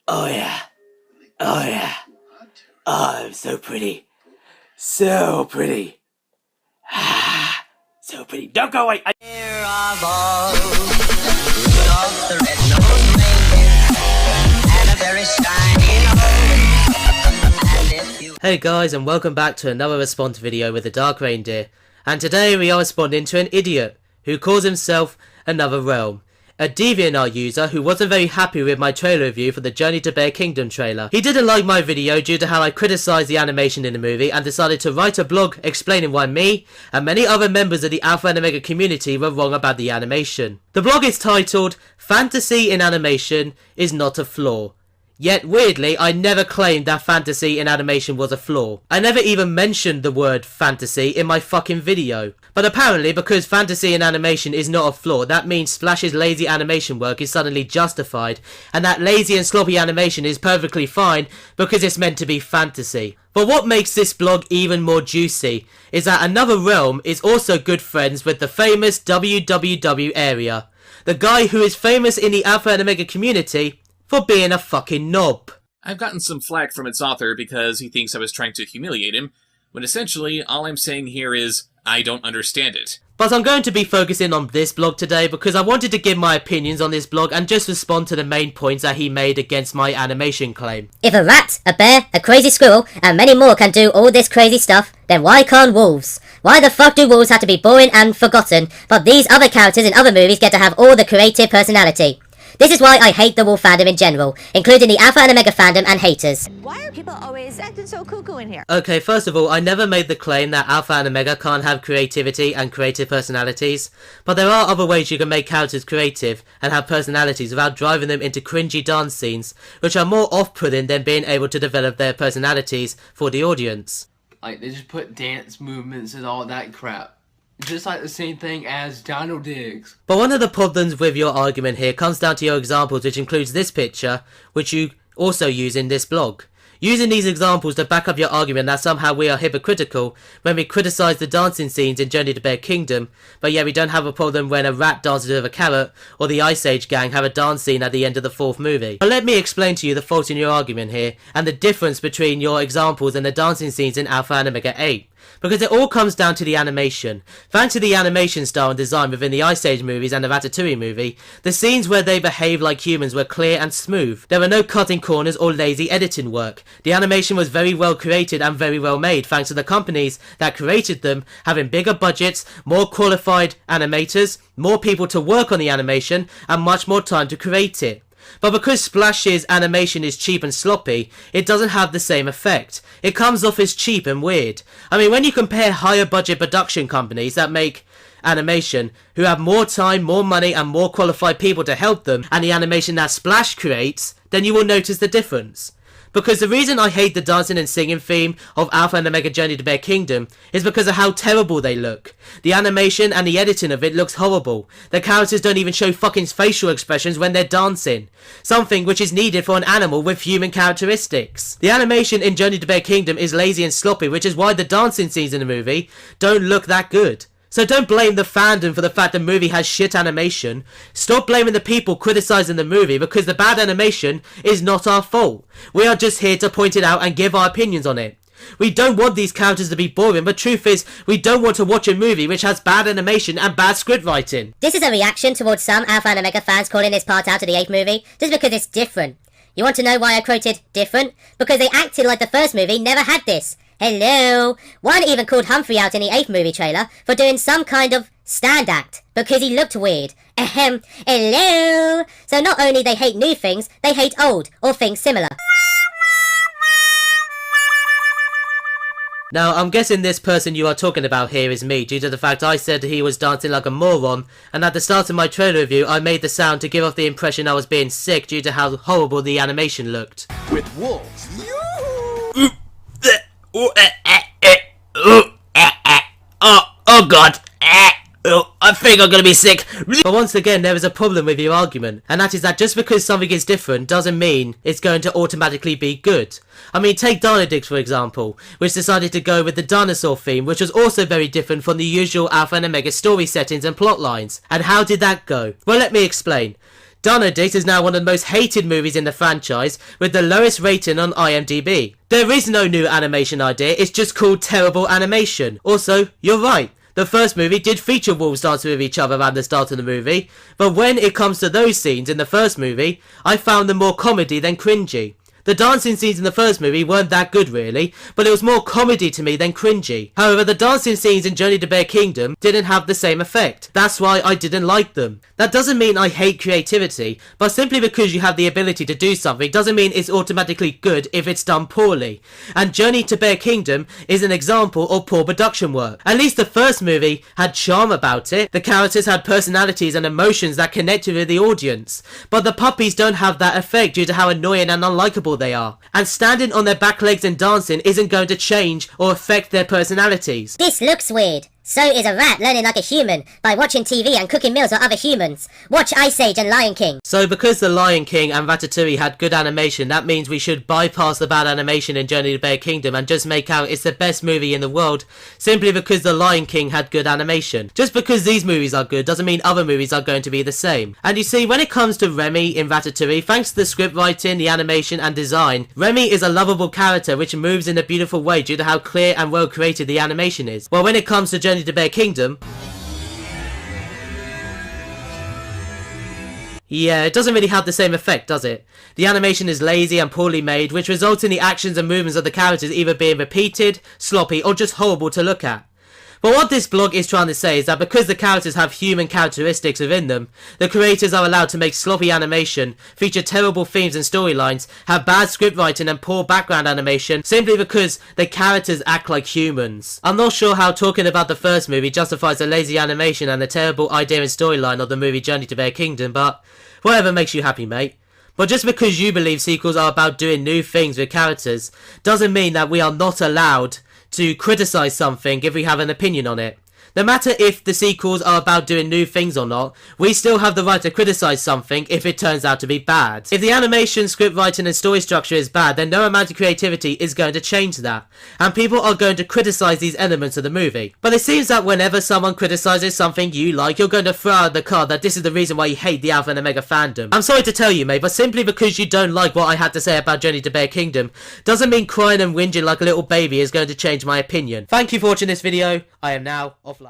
Oh yeah. Oh yeah. Oh, I'm so pretty. So pretty. Ah, so pretty. Don't go away. Hey guys, and welcome back to another response video with the Dark Reindeer. And today we are responding to an idiot who calls himself Another Realm. A DeviantArt user who wasn't very happy with my trailer review for the Journey to Bear Kingdom trailer. He didn't like my video due to how I criticised the animation in the movie and decided to write a blog explaining why me and many other members of the Alpha and Omega community were wrong about the animation. The blog is titled, "Fantasy in Animation is Not a Flaw." Yet, weirdly, I never claimed that fantasy in animation was a flaw. I never even mentioned the word fantasy in my fucking video. But apparently, because fantasy in animation is not a flaw, that means Splash's lazy animation work is suddenly justified, and that lazy and sloppy animation is perfectly fine because it's meant to be fantasy. But what makes this blog even more juicy is that Another Realm is also good friends with the famous WWW area. The guy who is famous in the Alpha and Omega community for being a fucking knob. I've gotten some flack from its author because he thinks I was trying to humiliate him, when essentially all I'm saying here is, I don't understand it. But I'm going to be focusing on this blog today because I wanted to give my opinions on this blog and just respond to the main points that he made against my animation claim. If a rat, a bear, a crazy squirrel, and many more can do all this crazy stuff, then why can't wolves? Why the fuck do wolves have to be boring and forgotten, but these other characters in other movies get to have all the creative personality? This is why I hate the wolf fandom in general, including the Alpha and Omega fandom and haters. Why are people always acting so cuckoo in here? Okay, first of all, I never made the claim that Alpha and Omega can't have creativity and creative personalities, but there are other ways you can make characters creative and have personalities without driving them into cringy dance scenes, which are more off-putting than being able to develop their personalities for the audience. Like, they just put dance movements and all that crap. Just like the same thing as Donald Diggs. But one of the problems with your argument here comes down to your examples, which includes this picture, which you also use in this blog. Using these examples to back up your argument that somehow we are hypocritical when we criticise the dancing scenes in Journey to Bear Kingdom, but yet we don't have a problem when a rat dances with a carrot, or the Ice Age gang have a dance scene at the end of the fourth movie. But let me explain to you the fault in your argument here, and the difference between your examples and the dancing scenes in Alpha and Omega 8. Because it all comes down to the animation. Thanks to the animation style and design within the Ice Age movies and the Ratatouille movie, the scenes where they behave like humans were clear and smooth. There were no cutting corners or lazy editing work. The animation was very well created and very well made thanks to the companies that created them having bigger budgets, more qualified animators, more people to work on the animation, and much more time to create it. But because Splash's animation is cheap and sloppy, it doesn't have the same effect. It comes off as cheap and weird. I mean, when you compare higher budget production companies that make animation, who have more time, more money, and more qualified people to help them, and the animation that Splash creates, then you will notice the difference. Because the reason I hate the dancing and singing theme of Alpha and Omega Journey to Bear Kingdom is because of how terrible they look. The animation and the editing of it looks horrible. The characters don't even show fucking facial expressions when they're dancing. Something which is needed for an animal with human characteristics. The animation in Journey to Bear Kingdom is lazy and sloppy, which is why the dancing scenes in the movie don't look that good. So don't blame the fandom for the fact the movie has shit animation. Stop blaming the people criticising the movie because the bad animation is not our fault. We are just here to point it out and give our opinions on it. We don't want these characters to be boring, but truth is, we don't want to watch a movie which has bad animation and bad script writing. This is a reaction towards some Alpha and Omega fans calling this part out of the 8th movie, just because it's different. You want to know why I quoted different? Because they acted like the first movie never had this. Hello! One even called Humphrey out in the 8th movie trailer for doing some kind of stand act, because he looked weird. Ahem, hello! So not only they hate new things, they hate old, or things similar. Now, I'm guessing this person you are talking about here is me, due to the fact I said he was dancing like a moron, and at the start of my trailer review I made the sound to give off the impression I was being sick due to how horrible the animation looked. With wolves. Oh god. I think I'm gonna be sick. But once again, there is a problem with your argument, and that is that just because something is different doesn't mean it's going to automatically be good. I mean, take Diggs for example, which decided to go with the dinosaur theme, which was also very different from the usual Alpha and Omega story settings and plot lines. And how did that go? Well, let me explain. Dino Dicks is now one of the most hated movies in the franchise, with the lowest rating on IMDb. There is no new animation idea, it's just called terrible animation. Also, you're right. The first movie did feature wolves dancing with each other at the start of the movie, but when it comes to those scenes in the first movie, I found them more comedy than cringy. The dancing scenes in the first movie weren't that good really, but it was more comedy to me than cringy. However, the dancing scenes in Journey to Bear Kingdom didn't have the same effect. That's why I didn't like them. That doesn't mean I hate creativity, but simply because you have the ability to do something doesn't mean it's automatically good if it's done poorly. And Journey to Bear Kingdom is an example of poor production work. At least the first movie had charm about it. The characters had personalities and emotions that connected with the audience. But the puppies don't have that effect due to how annoying and unlikable they are. And standing on their back legs and dancing isn't going to change or affect their personalities. This looks weird. So is a rat learning like a human by watching TV and cooking meals for other humans. Watch Ice Age and Lion King. So because The Lion King and Ratatouille had good animation, that means we should bypass the bad animation in Journey to Bear Kingdom and just make out it's the best movie in the world simply because The Lion King had good animation. Just because these movies are good doesn't mean other movies are going to be the same. And you see, when it comes to Remy in Ratatouille, thanks to the script writing, the animation and design, Remy is a lovable character which moves in a beautiful way due to how clear and well created the animation is. While when it comes to Journey to Bear Kingdom, yeah, it doesn't really have the same effect, does it? The animation is lazy and poorly made, which results in the actions and movements of the characters either being repeated, sloppy, or just horrible to look at. But what this blog is trying to say is that because the characters have human characteristics within them, the creators are allowed to make sloppy animation, feature terrible themes and storylines, have bad script writing and poor background animation, simply because the characters act like humans. I'm not sure how talking about the first movie justifies the lazy animation and the terrible idea and storyline of the movie Journey to Bear Kingdom, but whatever makes you happy, mate. But just because you believe sequels are about doing new things with characters, doesn't mean that we are not allowed to criticize something if we have an opinion on it. No matter if the sequels are about doing new things or not, we still have the right to criticize something if it turns out to be bad. If the animation, script writing and story structure is bad, then no amount of creativity is going to change that. And people are going to criticize these elements of the movie. But it seems that whenever someone criticizes something you like, you're going to throw out the card that this is the reason why you hate the Alpha and Omega fandom. I'm sorry to tell you, mate, but simply because you don't like what I had to say about Journey to Bear Kingdom, doesn't mean crying and whinging like a little baby is going to change my opinion. Thank you for watching this video. I am now offline.